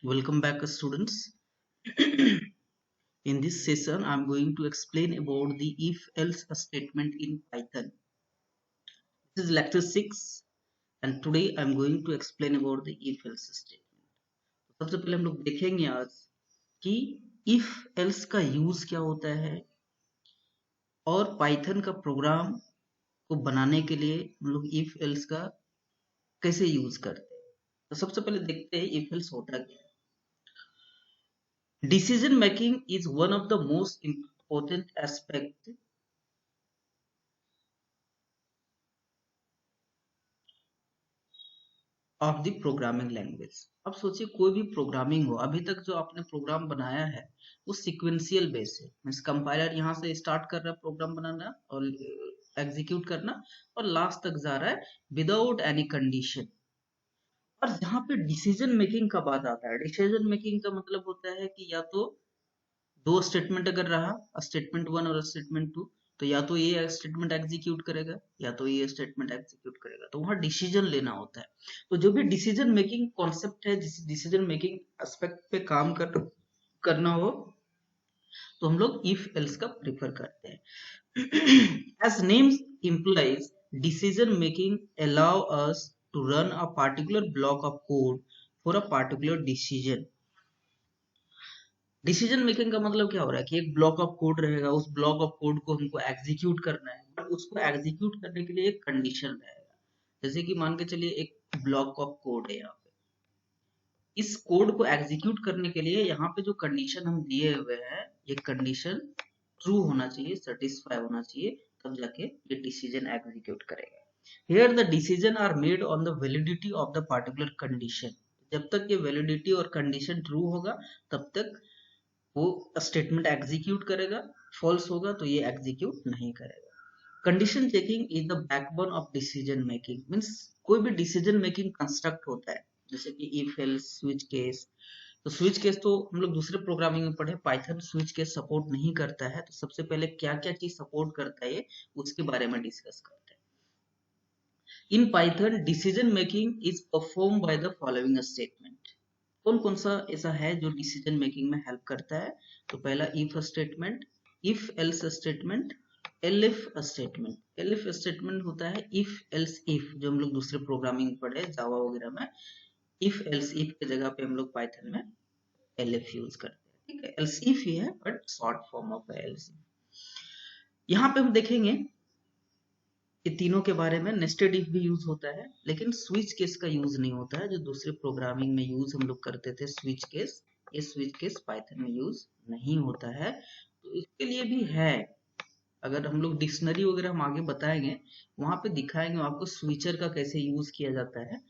Welcome back, students. In this session, I'm going to explain about the if-else statement in Python. This is lecture 6 and today I'm going to explain about the if-else statement. सबसे पहले हम लोग देखेंगे आज कि if-else का use क्या होता है और पाइथन का प्रोग्राम को बनाने के लिए हम लोग if-else का कैसे यूज करते हैं। तो सबसे पहले देखते हैं if-else होता क्या है। Decision making is one of the most important aspect of the programming language. अब सोचिए कोई भी प्रोग्रामिंग हो, अभी तक जो आपने प्रोग्राम बनाया है वो सिक्वेंशियल बेस है। मीन्स कंपाइलर यहाँ से स्टार्ट कर रहा है प्रोग्राम बनाना और एग्जीक्यूट करना और लास्ट तक जा रहा है विदाउट एनी कंडीशन। और जहाँ पे डिसीजन मेकिंग का बात आता है, डिसीजन मेकिंग का मतलब होता है कि या तो दो स्टेटमेंट अगर रहा, स्टेटमेंट वन और स्टेटमेंट टू, तो या तो ये स्टेटमेंट एग्जीक्यूट करेगा या तो ये स्टेटमेंट एग्जीक्यूट करेगा, तो वहां डिसीजन लेना होता है। तो जो भी डिसीजन मेकिंग कॉन्सेप्ट है, जिस डिसीजन मेकिंग एस्पेक्ट पे काम करना हो, तो हम लोग इफ एल्स का प्रेफर करते हैं। As names implies decision making allow us to run a particular block of code for a particular decision। Decision making का मतलब क्या हो रहा है कि एक ब्लॉक ऑफ कोड रहेगा, उस ब्लॉक ऑफ कोड को हमको एग्जीक्यूट करना है, बट उसको एग्जीक्यूट करने के लिए एक कंडीशन रहेगा। जैसे कि मान के चलिए एक ब्लॉक ऑफ कोड है, यहाँ पे इस कोड को एग्जीक्यूट करने के लिए यहाँ पे जो कंडीशन हम दिए हुए हैं, ये कंडीशन ट्रू होना चाहिए, सेटिस्फाई होना चाहिए, तब जाके ये डिसीजन एग्जीक्यूट करेगा। Here the decision are made on the validity of the particular condition. जब तक ये वैलिडिटी और कंडीशन ट्रू होगा तब तक वो स्टेटमेंट एग्जीक्यूट करेगा, फॉल्स होगा तो ये एग्जीक्यूट नहीं करेगा। Condition checking is the backbone of decision making. Means कोई भी डिसीजन मेकिंग कंस्ट्रक्ट होता है, जैसे कि इफ एल्स स्विच केस। तो स्विच केस तो हम लोग दूसरे प्रोग्रामिंग में पढ़े, पाइथन स्विच केस सपोर्ट नहीं करता है। तो सबसे पहले क्या क्या चीज सपोर्ट करता है उसके बारे में डिस्कस करते हैं। In Python decision making is perform by the following statement. कौन कौन सा ऐसा है जो डिसीजन मेकिंग में हेल्प करता है? तो पहला if statement, if else statement, elif statement. Elif statement होता है इफ एल्स इफ, जो हम लोग दूसरे प्रोग्रामिंग पढ़े जावा वगैरह में। इफ एल्स इफ की जगह पे हम लोग पाइथन में एलिफ यूज करते हैं। ठीक है, एल्स इफ ही है but short form of else. यहाँ पे हम देखेंगे ये तीनों के बारे में। नेस्टेड इफ भी यूज होता है, लेकिन स्विच केस का यूज नहीं होता है, जो दूसरे प्रोग्रामिंग में यूज हम लोग करते थे स्विच केस। ये स्विच केस पाइथन में यूज नहीं होता है। तो इसके लिए भी है, अगर हम लोग डिक्शनरी वगैरह हम आगे बताएंगे, वहां पे दिखाएंगे आपको स्विचर का कैसे यूज किया जाता है।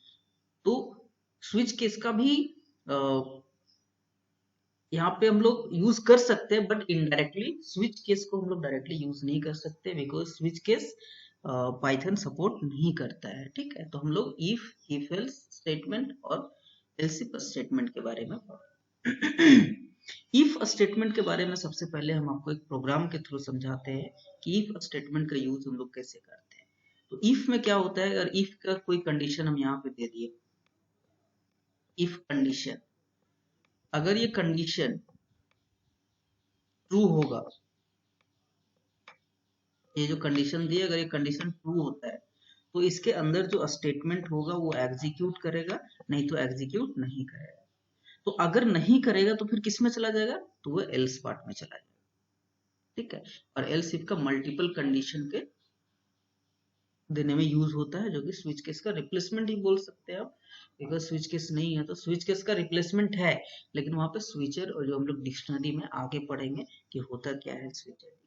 तो स्विच केस का भी यहाँ पे हम लोग यूज कर सकते हैं, बट इनडायरेक्टली। स्विच केस को हम लोग डायरेक्टली यूज नहीं कर सकते, because switch case Python support नहीं करता है। ठीक है, तो हम लोग इफ एल्स स्टेटमेंट और एल्सिफ स्टेटमेंट के बारे में इफ स्टेटमेंट के बारे में सबसे पहले हम आपको एक प्रोग्राम के थ्रू समझाते हैं कि इफ स्टेटमेंट का यूज हम लोग कैसे करते हैं। तो इफ में क्या होता है, अगर इफ का कोई कंडीशन हम यहाँ पे दे दिए, इफ कंडीशन, अगर ये कंडीशन ट्रू होगा, ये जो कंडीशन दी है, अगर ये कंडीशन ट्रू होता है तो इसके अंदर जो स्टेटमेंट होगा वो एग्जीक्यूट करेगा, नहीं तो एग्जीक्यूट नहीं करेगा। तो अगर नहीं करेगा तो फिर किस में चला जाएगा, तो वो एल्स पार्ट में चला जाएगा। ठीक है, और एल्स इफ का मल्टीपल कंडीशन के देने में यूज होता है, जो कि स्विच केस का रिप्लेसमेंट ही बोल सकते हैं आप। बिकॉज स्विच केस नहीं है तो स्विच केस का रिप्लेसमेंट है, लेकिन वहां पे स्विचर, और जो हम लोग डिक्शनरी में आगे पढ़ेंगे कि होता क्या है स्विचर।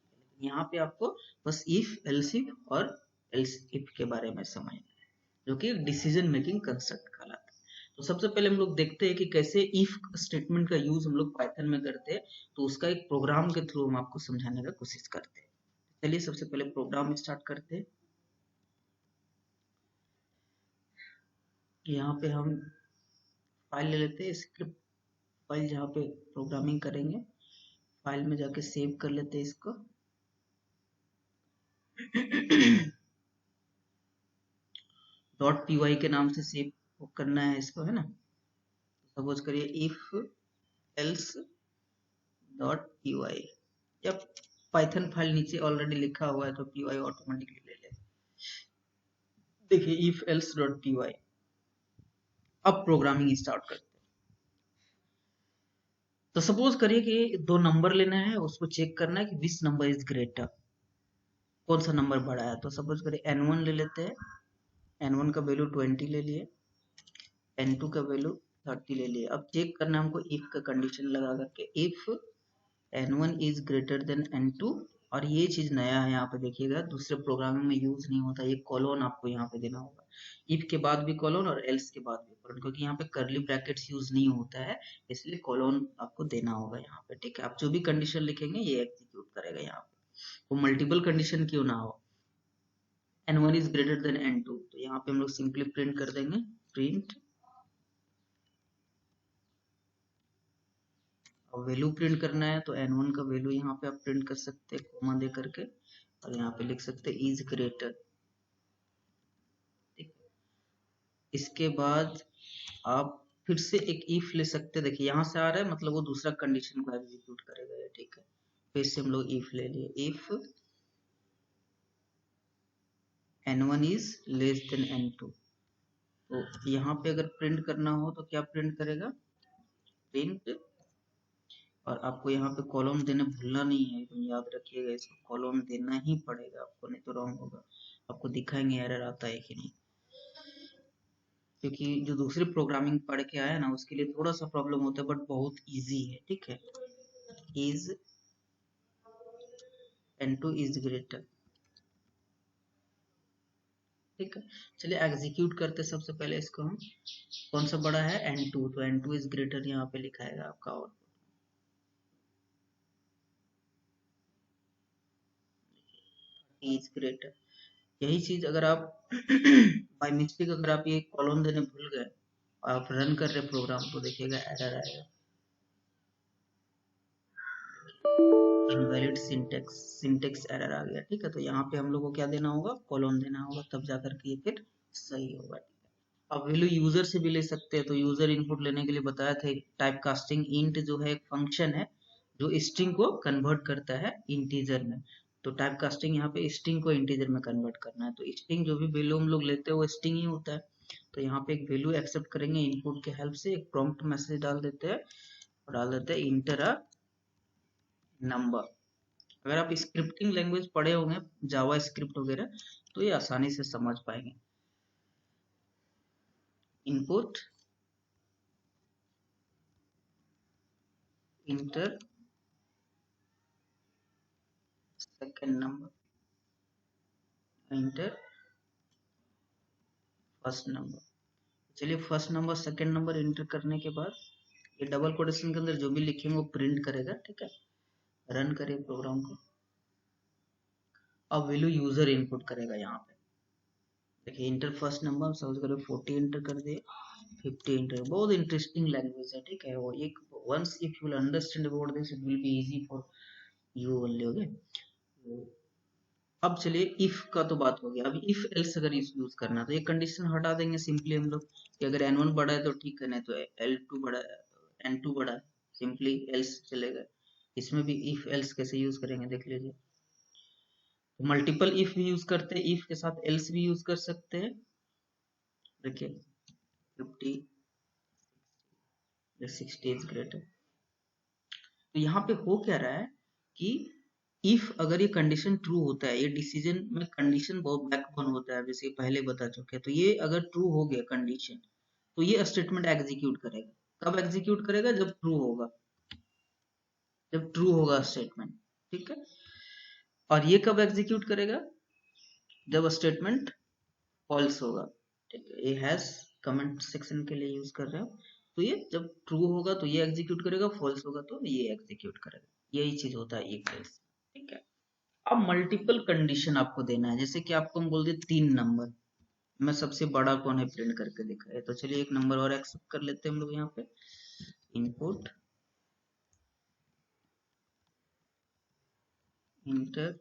यहाँ पे आपको बस इफ एल्स इफ और एल्स इफ के बारे में समझना है, जो कि डिसीजन मेकिंग कंस्ट्रक्ट कहलाता है। तो सबसे पहले हम लोग देखते हैं कि कैसे इफ स्टेटमेंट का यूज हम लोग पाइथन में करते हैं। तो उसका एक प्रोग्राम के थ्रू हम आपको समझाने का कोशिश करते हैं। चलिए सबसे पहले प्रोग्राम स्टार्ट करते हैं। यहाँ पे हम फाइल ले लेते हैं, स्क्रिप्ट फाइल जहाँ पे प्रोग्रामिंग करेंगे। फाइल में जाके सेव कर लेते हैं इसको। .py के नाम से सेव करना है इसको, है ना। सपोज करिए इफ एल्स डॉट py, या पाइथन फाइल नीचे ऑलरेडी लिखा हुआ है तो py ऑटोमेटिकली ले ले। देखिए इफ एल्स डॉट py, अब प्रोग्रामिंग स्टार्ट करते हैं। तो सपोज करिए कि दो नंबर लेना है, उसको चेक करना है कि विच नंबर इज ग्रेटर, कौन सा नंबर बड़ा है। तो सपोज करिए n1 ले लेते हैं, n1 का वैल्यू 20 ले लिए, n2 का वैल्यू 30 ले लिए। अब चेक करना है हमको इफ का कंडीशन लगा करके, if n1 is greater than n2, और ये चीज नया है यहाँ पे देखिएगा, दूसरे प्रोग्रामिंग में यूज नहीं होता, ये कॉलोन आपको यहाँ पे देना होगा। इफ के बाद भी कॉलोन और एल्स के बाद भी कॉलोन, क्योंकि यहाँ पे करली ब्रैकेट्स यूज नहीं होता है, इसलिए कॉलोन आपको देना होगा यहाँ पे। ठीक है, आप जो भी कंडीशन लिखेंगे ये एग्जीक्यूट करेगा यहाँ पे, वो मल्टीपल कंडीशन क्यों ना हो। n1 is greater than n2, तो यहाँ पे हम लोग सिंपली प्रिंट कर देंगे, प्रिंट। अब वैल्यू प्रिंट करना है तो n1 का वैल्यू यहाँ पे आप प्रिंट कर सकते हैं कोमा दे करके, और यहाँ पे लिख सकते हैं इज ग्रेटर। इसके बाद आप फिर से एक इफ ले सकते हैं, देखिए यहाँ से आ रहा है मतलब वो दूसरा कंडीशन को एग्जीक्यूट करेगा ये। ठीक है, फिर से हम लोग इफ ले लिए, if n1 is less than n2, तो यहाँ पे अगर प्रिंट करना हो तो क्या प्रिंट करेगा, प्रिंट। और आपको यहाँ पे कॉलम देना भूलना नहीं है, तो याद रखिएगा, इसको कॉलम देना ही पड़ेगा आपको, नहीं तो रॉन्ग होगा। आपको दिखाएंगे एरर आता है कि नहीं, क्योंकि जो दूसरी प्रोग्रामिंग पढ़ के आया ना उसके लिए थोड़ा सा प्रॉब्लम होता है, बट बहुत इजी है। ठीक है, इज n2 इज ग्रेटर। ठीक है, चलिए एग्जीक्यूट करते सबसे पहले इसको हम, कौन सा बड़ा है, n2, तो n2 इज ग्रेटर यहाँ पे लिखाएगा आपका, और इज ग्रेटर। यही चीज अगर आप बाय मिस्टेक अगर आप ये कॉलम देने भूल गए, आप रन कर रहे प्रोग्राम, तो देखिएगा एरर आएगा, इनवैलिड सिंटेक्स, सिंटेक्स एरर आ गया। ठीक है, तो यहाँ पे हम लोग को क्या देना होगा, कॉलम देना होगा, तब जाकर के ये फिर सही होगा। अब वैल्यू यूजर से भी ले सकते हैं, तो यूजर इनपुट लेने के लिए बताया था, टाइप कास्टिंग इंट जो है एक फंक्शन है जो स्ट्रिंग को कन्वर्ट करता है इंटीजर में। तो टाइप कास्टिंग यहाँ पे स्ट्रिंग को इंटीजर में कन्वर्ट करना है, तो स्ट्रिंग जो भी वैल्यू हम लोग लेते हैं वो स्ट्रिंग ही होता है। तो यहाँ पे एक वैल्यू एक्सेप्ट करेंगे इनपुट के हेल्प से, एक प्रॉम्प्ट मैसेज डाल देते हैं, और डाल देते हैं इंटर अ नंबर। अगर आप स्क्रिप्टिंग लैंग्वेज पढ़े होंगे, जावा स्क्रिप्ट वगैरह, तो ये आसानी से समझ पाएंगे। Input enter second number, enter first number. चलिए first number second number enter करने के बाद ये डबल कोटेशन के अंदर जो भी लिखेंगे वो प्रिंट करेगा। ठीक है, रन करिए प्रोग्राम को। अब वैल्यू यूजर इनपुट करेगा यहाँ पे, देखिए इंटर फर्स्ट नंबर, सपोज करो 40 इंटर कर दिए, 50 इंटर। बहुत इंटरेस्टिंग लैंग्वेज है। ठीक है, वो एक once if you will understand about this it will be easy for you only. Okay, अब चलिए इफ का तो बात हो गया, अभी इफ एल्स अगर यूज करना है तो ये कंडीशन हटा देंगे सिंपली हम लोग, कि अगर n1 बड़ा है तो ठीक है, नहीं तो l2 बड़ा है, n2 बड़ा है, सिंपली एल्स चलेगा। इसमें भी इफ एल्स कैसे यूज करेंगे देख लीजिए, तो मल्टीपल इफ भी यूज करते हैं, इफ के साथ एल्स भी यूज कर सकते हैं। देखिए 50 60 इज ग्रेटर, तो यहाँ पे हो क्या रहा है कि इफ अगर ये कंडीशन ट्रू होता है, ये डिसीजन में कंडीशन बहुत बैकबोन होता है, जैसे पहले बता चुके हैं, तो ये अगर ट्रू हो गया कंडीशन, तो ये स्टेटमेंट एग्जीक्यूट करेगा। कब एग्जीक्यूट करेगा, जब ट्रू होगा, जब ट्रू होगा स्टेटमेंट। ठीक है, और ये कब एग्जीक्यूट करेगा, जब स्टेटमेंट फॉल्स होगा। ठीक है, ये हैश कमेंट सेक्शन के लिए यूज कर रहे हो, तो ये जब ट्रू होगा तो ये एग्जीक्यूट करेगा, फॉल्स होगा तो ये एग्जीक्यूट करेगा। यही चीज होता है इफ एल्स। ठीक है, अब मल्टीपल कंडीशन आपको देना है, जैसे कि आपको हम बोल दिए 3 नंबर, मैं सबसे बड़ा कौन है प्रिंट करके दिखाया, तो चलिए एक नंबर और एक्सेप्ट कर लेते हैं हम लोग यहाँ पे, इनपुट इंटर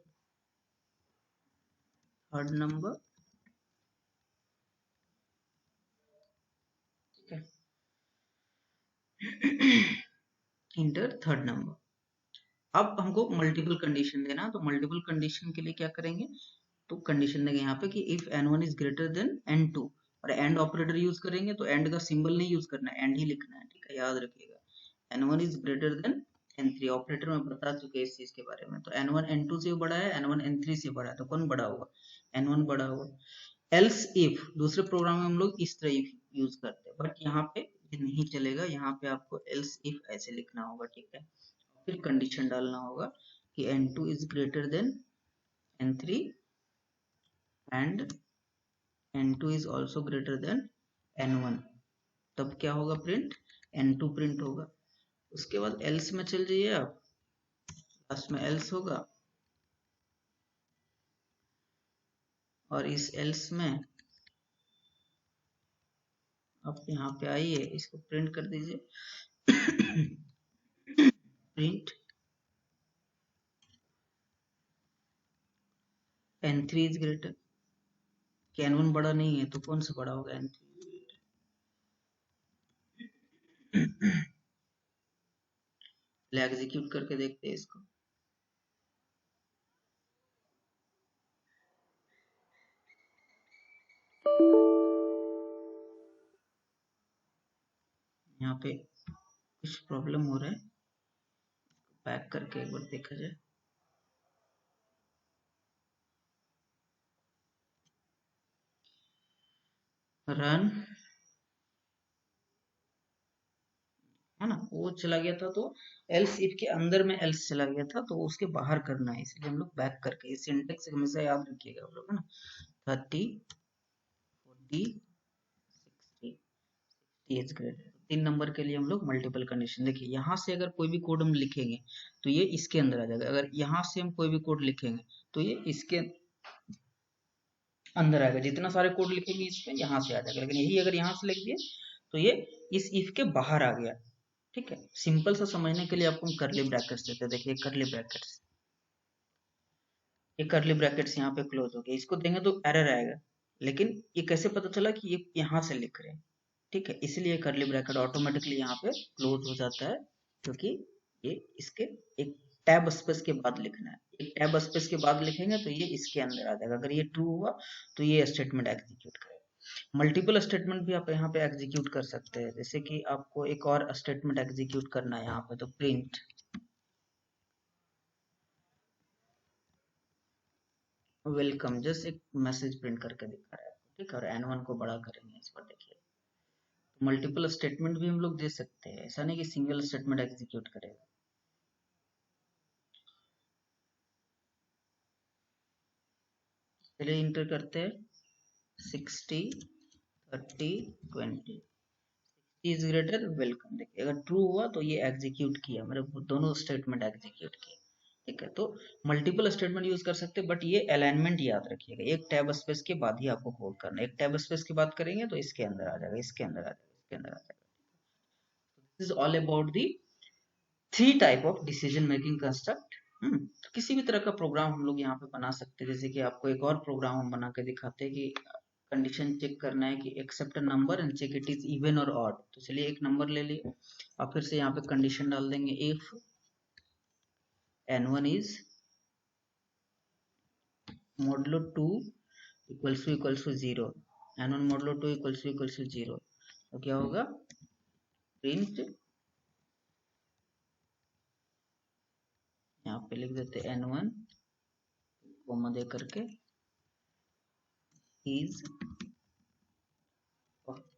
थर्ड नंबर। ठीक है, इंटर थर्ड नंबर। अब हमको मल्टीपल कंडीशन देना है, तो मल्टीपल कंडीशन के लिए क्या करेंगे, तो कंडीशन देंगे यहाँ पे कि if n1 is greater than n2, और एंड ऑपरेटर यूज करेंगे तो एंड का सिंबल नहीं यूज करना है, एंड ही लिखना है, ठीक है, याद रखिएगा। n1 is greater than n3, operator में बता चुके हैं इस चीज के बारे में, तो n1 n2 से बड़ा है, n1 n3 से बड़ा है, तो कौन बड़ा होगा, n1 बड़ा होगा। एल्स इफ दूसरे प्रोग्राम में हम लोग इस तरह यूज करते हैं, बट यहाँ पे ये नहीं चलेगा, यहाँ पे आपको एल्स इफ ऐसे लिखना होगा, ठीक है। फिर कंडीशन डालना होगा कि n2 is greater than n3 and n2 is also greater than n1, तब क्या होगा, प्रिंट n2 प्रिंट होगा। उसके बाद एल्स में चल जाइए आप, लास्ट में एल्स होगा, और इस एल्स में आप यहाँ पे आइए, इसको प्रिंट कर दीजिए। Print n3 is greater, n1 बड़ा नहीं है तो कौन सा बड़ा होगा, n3। एग्जीक्यूट करके देखते हैं इसको। यहाँ पे कुछ प्रॉब्लम हो रहा है, बैक करके एक बार देखा जाए। रन, है ना, वो चला गया था, तो एल्स इफ के अंदर में एल्स चला गया था, तो उसके बाहर करना है, इसलिए हम लोग बैक करके, इस सिंटेक्स हमेशा याद रखिएगा आप लोग, है ना। 30 40 60 इज ग्रेटर, 3 नंबर के लिए हम लोग मल्टीपल कंडीशन, देखिए यहाँ से अगर कोई भी कोड हम लिखेंगे तो ये इसके अंदर आ जाएगा, अगर यहाँ से हम कोई भी कोड लिखेंगे तो ये इसके अंदर आएगा, जितना सारे कोड लिखेंगे इसमें यहाँ से आ जाएगा, लेकिन यही अगर यहाँ से लिख दिए तो ये इस इफ के बाहर आ गया, ठीक है। सिंपल सा समझने के लिए आपको हम करली ब्रैकेट्स देते हैं, देखिए करली ब्रैकेट्स, ये करली ब्रैकेट्स यहाँ पे क्लोज हो गया, इसको देंगे तो एरर आएगा, लेकिन ये कैसे पता चला कि ये यहाँ से लिख रहे हैं, ठीक है, इसलिए करली ब्रैकेट ऑटोमेटिकली यहाँ पे क्लोज हो जाता है, क्योंकि ये इसके एक टैब स्पेस के बाद लिखना है, एक टैब स्पेस के बाद लिखेंगे तो ये इसके अंदर आ जाएगा, अगर ये ट्रू हुआ तो ये स्टेटमेंट एग्जीक्यूट करेगा। मल्टीपल स्टेटमेंट भी आप यहाँ पे एग्जीक्यूट कर सकते हैं, जैसे कि आपको एक और स्टेटमेंट एग्जीक्यूट करना है यहाँ पे, तो प्रिंट वेलकम, जस्ट एक मैसेज प्रिंट करके दिखा रहा है, ठीक है, और n1 को बड़ा करेंगे इस पर, देखिए। मल्टीपल स्टेटमेंट भी हम लोग दे सकते हैं, ऐसा नहीं कि सिंगल स्टेटमेंट एग्जीक्यूट करेगा। चलिए इंटर करते हैं 60 30 20 इज ग्रेटर वेलकम, देखिए अगर ट्रू हुआ तो ये एग्जीक्यूट किया, मेरे दोनों स्टेटमेंट एग्जीक्यूट किए, ठीक है। तो मल्टीपल स्टेटमेंट यूज कर सकते हैं, बट ये अलाइनमेंट याद रखिएगा, एक टैब स्पेस के बाद ही आपको कोड करना है, एक टैब स्पेस के बाद करेंगे तो इसके अंदर आ जाएगा, इसके अंदर आ जाएगा, इसके अंदर आ जाएगा। This is all about the 3 type of decision making construct. तो किसी भी तरह का प्रोग्राम हम लोग यहाँ पे बना सकते हैं, जैसे कि आपको एक और प्रोग्राम हम बना के दिखाते हैं कि कंडीशन चेक करना है कि accept number and check it is even और ऑड, तो चलिए एक नंबर ले लिए, और फिर से यहाँ पे कंडीशन डाल देंगे, इफ n1 इज मोडलो 2 इक्वल्स टू 0, n1 मोडलो 2 इक्वल्स टू 0, तो क्या होगा, प्रिंट, यहाँ पे लिख देते n1 कोमा दे करके is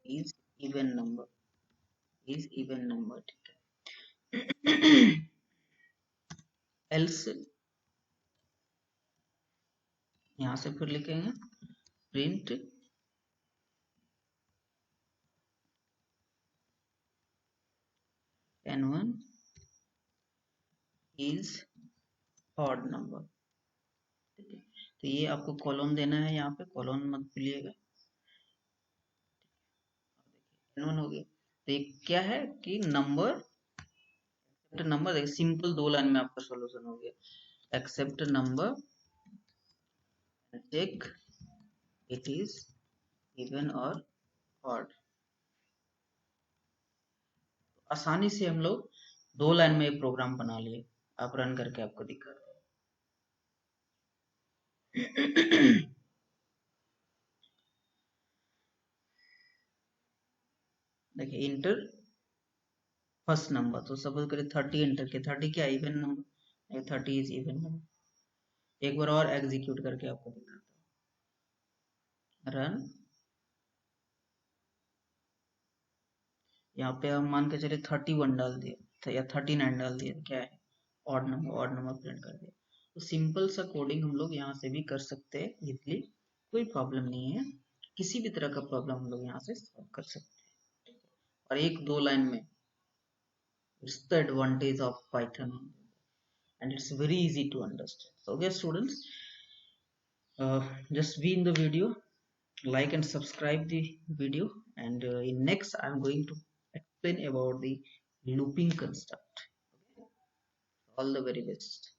is even number, is even number, ठीक है। else यहाँ से फिर लिखेंगे print n1 is odd number, ठीक है। तो ये आपको कॉलम देना है, यहाँ पे कॉलम मत भूलिएगा, n1 हो गया, तो ये क्या है कि नंबर, नंबर देखिए सिंपल 2 लाइन में आपका सॉल्यूशन हो गया, accept number check it is even और ऑड। आसानी से हम लोग 2 लाइन में एक प्रोग्राम बना लिए। आप रन करके आपको दिखा देखिए इंटर फर्स्ट नंबर, तो सपोज करिए 30 इंटर के, 30 क्या even number, 30 is even number. एक बार और एग्जीक्यूट करके आपको दिखाता हूँ, रन। यहाँ पे हम मान के चलिए 31 डाल दिए या 39 डाल दिए, क्या है ऑड नंबर प्रिंट कर दिया। तो सिंपल सा कोडिंग हम लोग यहाँ से भी कर सकते हैं इजिली, कोई प्रॉब्लम नहीं है। किसी भी तरह का प्रॉब्लम हम लोग यहाँ से सॉल्व कर सकते हैं, और 1-2 लाइन में। It's the advantage of Python, and it's very easy to understand. So okay students, just be in the video, like and subscribe the video, and in next I'm going to explain about the looping construct. All the very best.